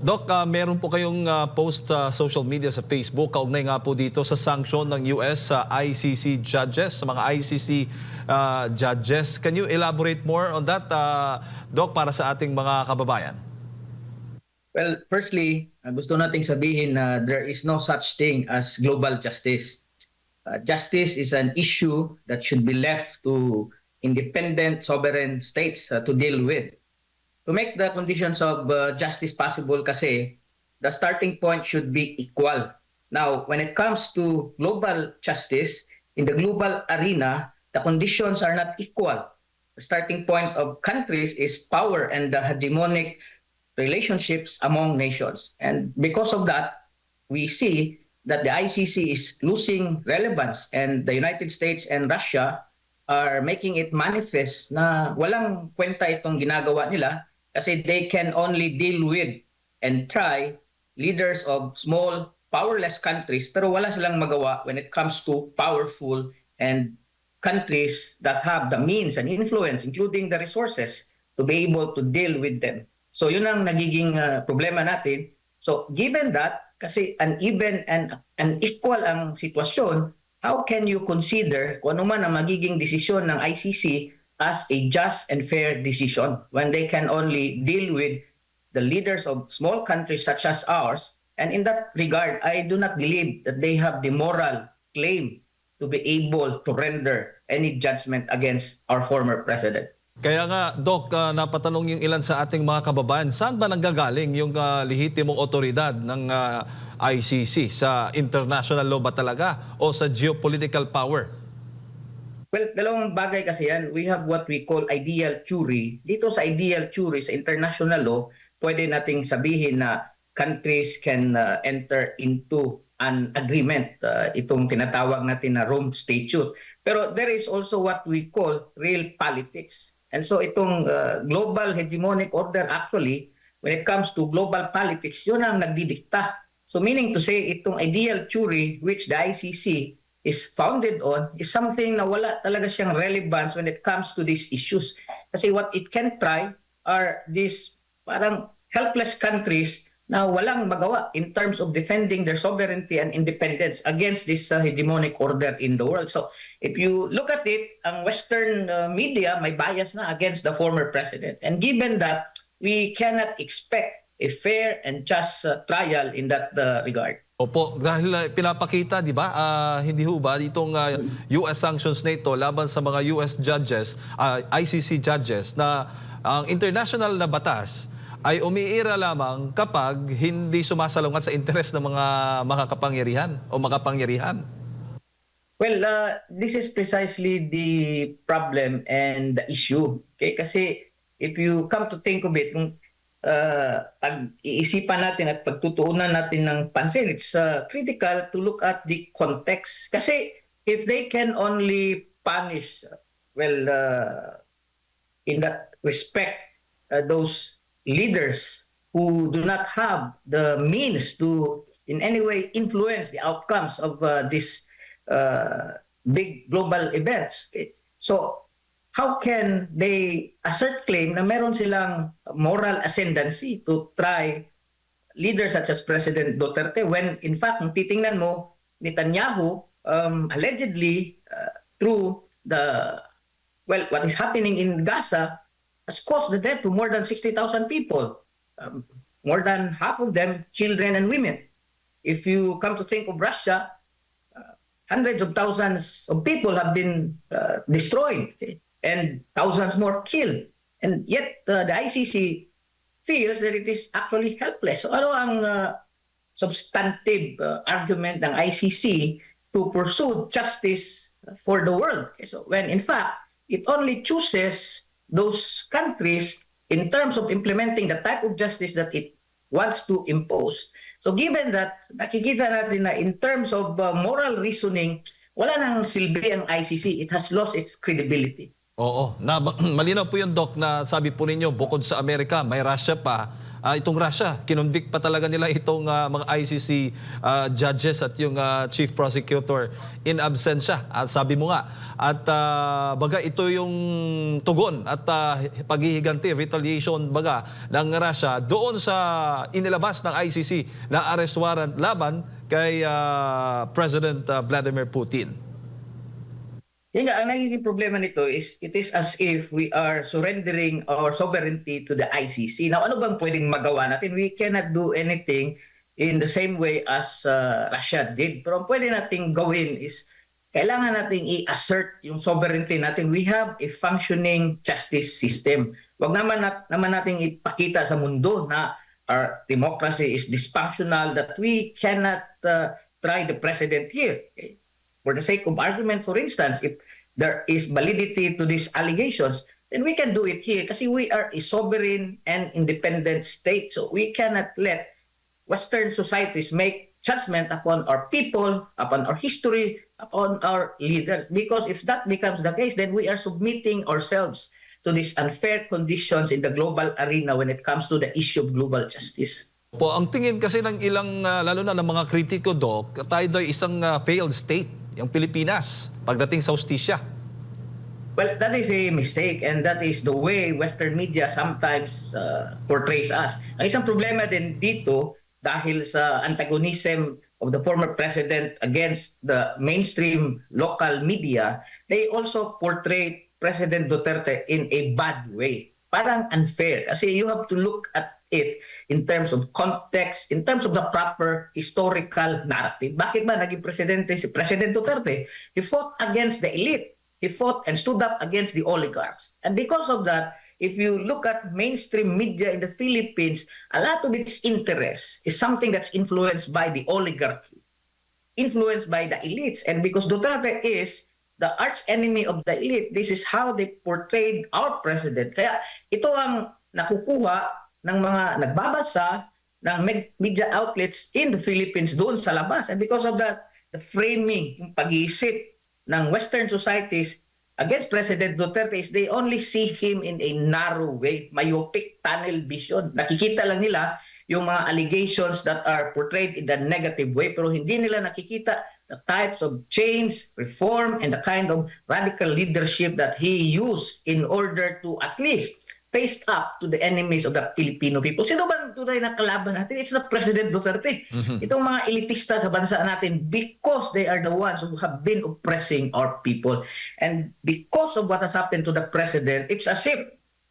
Doc, meron po kayong post sa social media sa Facebook kaugnay nga po dito sa sanction ng US sa ICC judges, sa mga ICC judges. Can you elaborate more on that, Doc, para sa ating mga kababayan? Well, firstly, gusto nating sabihin na there is no such thing as global justice. Justice is an issue that should be left to independent sovereign states to deal with. To make the conditions of justice possible kasi, the starting point should be equal. Now, when it comes to global justice, in the global arena, the conditions are not equal. The starting point of countries is power and the hegemonic relationships among nations. And because of that, we see that the ICC is losing relevance, and the United States and Russia are making it manifest na walang kwenta itong ginagawa nila kasi they can only deal with and try leaders of small, powerless countries, pero wala silang magawa when it comes to powerful and countries that have the means and influence, including the resources, to be able to deal with them. So yun ang nagiging problema natin. So given that, kasi uneven and unequal ang sitwasyon, how can you consider kung ano man ang magiging desisyon ng ICC as a just and fair decision when they can only deal with the leaders of small countries such as ours? And in that regard, I do not believe that they have the moral claim to be able to render any judgment against our former president. Kaya nga, Doc, napatanong yung ilan sa ating mga kababayan, saan ba nanggagaling yung lehitimong otoridad ng ICC? Sa international law ba talaga o sa geopolitical power? Well, dalawang bagay kasi yan. We have what we call ideal jury. Dito sa ideal jury, sa international law, pwede nating sabihin na countries can enter into an agreement, itong tinatawag natin na Rome Statute. Pero there is also what we call real politics. And so itong global hegemonic order actually, when it comes to global politics, yun ang nagdidikta. So meaning to say, itong ideal jury which the ICC is founded on is something na wala talaga siyang relevance when it comes to these issues. Kasi what it can try are these parang helpless countries na walang magawa in terms of defending their sovereignty and independence against this hegemonic order in the world. So if you look at it, ang Western media may bias na against the former president. And given that, we cannot expect a fair and just trial in that regard. Opo, dahil pinapakita, di ba, hindi ho ba, itong US sanctions na ito laban sa mga US judges, ICC judges, na ang international na batas ay umiira lamang kapag hindi sumasalungat sa interes ng mga kapangyarihan o makapangyarihan. Well, this is precisely the problem and the issue. Okay? Kasi if you come to think of it, kung pag-iisipan natin at pagtutuunan natin ng pansin, it's critical to look at the context. Kasi if they can only punish, in that respect, those leaders who do not have the means to in any way influence the outcomes of these big global events. So how can they assert claim na meron silang moral ascendancy to try leaders such as President Duterte when in fact, kung titingnan mo, Netanyahu allegedly through what is happening in Gaza has caused the death to more than 60,000 people, more than half of them children and women. If you come to think of Russia, hundreds of thousands of people have been destroyed. And thousands more killed. And yet, the ICC feels that it is actually helpless. So ano ang substantive argument ng ICC to pursue justice for the world? So when in fact, it only chooses those countries in terms of implementing the type of justice that it wants to impose. So given that, nakikita natin na in terms of moral reasoning, wala nang silbi ang ICC. It has lost its credibility. Oo, malinaw po yung, Doc, na sabi po ninyo, bukod sa Amerika, may Russia pa, itong Russia. Kinonvict pa talaga nila itong mga ICC judges at yung chief prosecutor in absentia. At sabi mo nga, at baga ito yung tugon at paghihiganti, retaliation baga ng Russia doon sa inilabas ng ICC na arrest warrant laban kay President Vladimir Putin. Yung nga, ang nagiging problema nito is it is as if we are surrendering our sovereignty to the ICC. Now, ano bang pwedeng magawa natin? We cannot do anything in the same way as Russia did. Pero ang pwede nating gawin is kailangan nating i-assert yung sovereignty natin. We have a functioning justice system. Wag naman nating ipakita sa mundo na our democracy is dysfunctional, that we cannot try the president here. Okay? For the sake of argument, for instance, if there is validity to these allegations, then we can do it here kasi we are a sovereign and independent state. So we cannot let Western societies make judgment upon our people, upon our history, upon our leaders. Because if that becomes the case, then we are submitting ourselves to these unfair conditions in the global arena when it comes to the issue of global justice. Po, ang tingin kasi ng ilang, lalo na ng mga kritiko, Doc, tayo daw isang failed state, yung Pilipinas, pagdating sa hustisya. Well, that is a mistake and that is the way Western media sometimes portrays us. Ang isang problema din dito dahil sa antagonism of the former president against the mainstream local media, they also portray President Duterte in a bad way. Parang unfair kasi you have to look at it in terms of context, in terms of the proper historical narrative. Bakit ba naging presidente si President Duterte? He fought against the elite. He fought and stood up against the oligarchs. And because of that, if you look at mainstream media in the Philippines, a lot of its interest is something that's influenced by the oligarchy, influenced by the elites. And because Duterte is the arch enemy of the elite, this is how they portrayed our president. Kaya ito ang nakukuha ng mga nagbabasa ng media outlets in the Philippines doon sa labas. And because of that, the framing, yung pag-iisip ng Western societies against President Duterte is they only see him in a narrow way, myopic tunnel vision. Nakikita lang nila yung mga allegations that are portrayed in the negative way, pero hindi nila nakikita the types of change, reform, and the kind of radical leadership that he used in order to at least faced up to the enemies of the Filipino people. Sino ba ang tunay na kalaban natin? It's not President Duterte. Itong mga elitista sa bansa natin because they are the ones who have been oppressing our people. And because of what has happened to the president, it's as if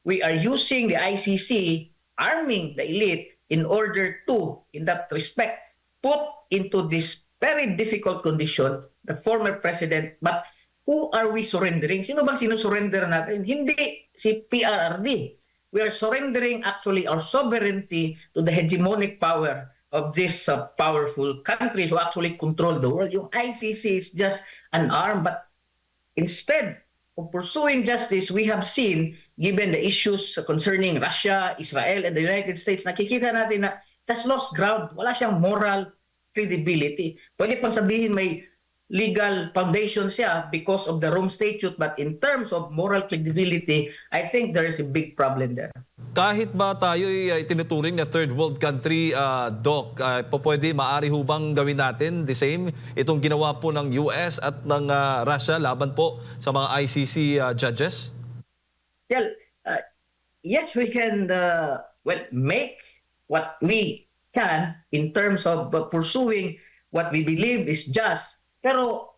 we are using the ICC, arming the elite in order to, in that respect, put into this very difficult condition the former president. But who are we surrendering? Sino bang sinusurrender natin? Hindi si PRRD. We are surrendering actually our sovereignty to the hegemonic power of these powerful countries who actually control the world. Yung ICC is just an arm, but instead of pursuing justice, we have seen, given the issues concerning Russia, Israel, and the United States, nakikita natin na it has lost ground. Wala siyang moral credibility. Pwede pang sabihin may legal foundation siya because of the Rome Statute, but in terms of moral credibility, I think there is a big problem there. Kahit ba tayo ay tinuturing na third world country, Doc, pwede, maaari hubang gawin natin the same itong ginawa po ng US at ng Russia laban po sa mga ICC judges? Well, yes, we can make what we can in terms of pursuing what we believe is just. Pero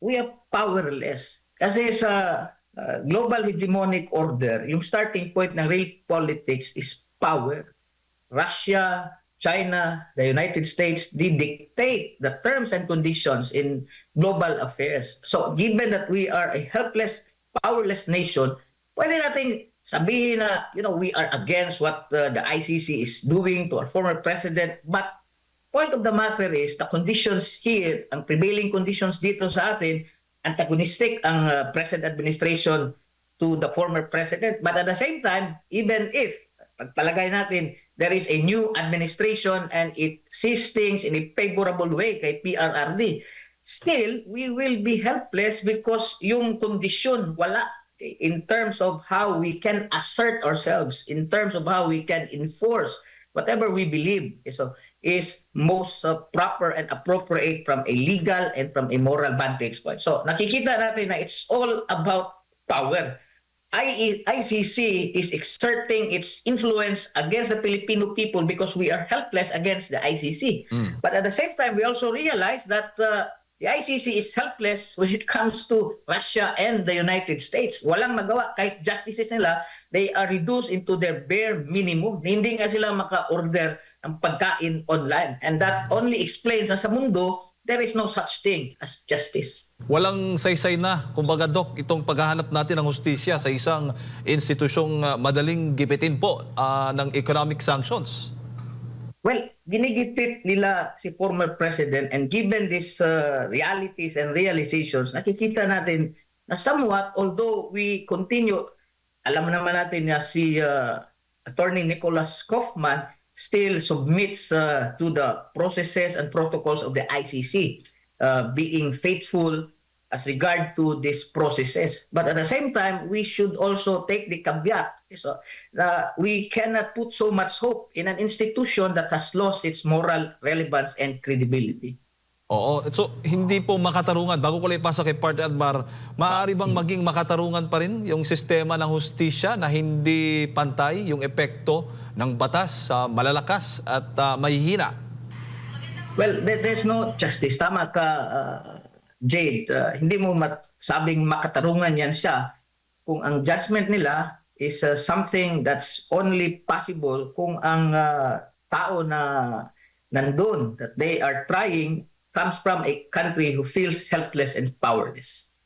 we are powerless. Kasi sa global hegemonic order, yung starting point ng real politics is power. Russia, China, the United States, they dictate the terms and conditions in global affairs. So given that we are a helpless, powerless nation, pwede natin sabihin na, we are against what the ICC is doing to our former president, but point of the matter is the conditions here, ang prevailing conditions dito sa atin, antagonistic ang present administration to the former president. But at the same time, even if pagpalagay natin there is a new administration and it sees things in a favorable way kay PRRD, still we will be helpless because yung kondisyon wala. in terms of how we can assert ourselves, in terms of how we can enforce whatever we believe is most proper and appropriate from a legal and from a moral vantage point. So nakikita natin na it's all about power. ICC is exerting its influence against the Filipino people because we are helpless against the ICC. But at the same time, we also realize that the ICC is helpless when it comes to Russia and the United States. Walang magawa. Kahit justices nila, they are reduced into their bare minimum. Hindi nga sila maka-order ng pagkain online. And that only explains na sa mundo, there is no such thing as justice. Walang saysay na, kumbaga Dok, itong paghahanap natin ng hustisya sa isang institusyong madaling gipitin po ng economic sanctions. Well, ginigipit nila si former president, and given these realities and realizations, nakikita natin na somewhat, although we continue, alam naman natin na si Attorney Nicholas Kaufman still submits to the processes and protocols of the ICC, being faithful as regard to these processes. But at the same time, we should also take the caveat. So, we cannot put so much hope in an institution that has lost its moral relevance and credibility. Oo. So, hindi po makatarungan. Bago ko lang ipasa kay Part Admar, maaari bang maging makatarungan pa rin yung sistema ng hustisya na hindi pantay yung epekto ng batas sa malalakas at mahihina? Well, there's no justice. Tama ka, Jade. Hindi mo sabing makatarungan yan siya kung ang judgment nila is something that's only possible kung ang tao na nandun, that they are trying, comes from a country who feels helpless and powerless.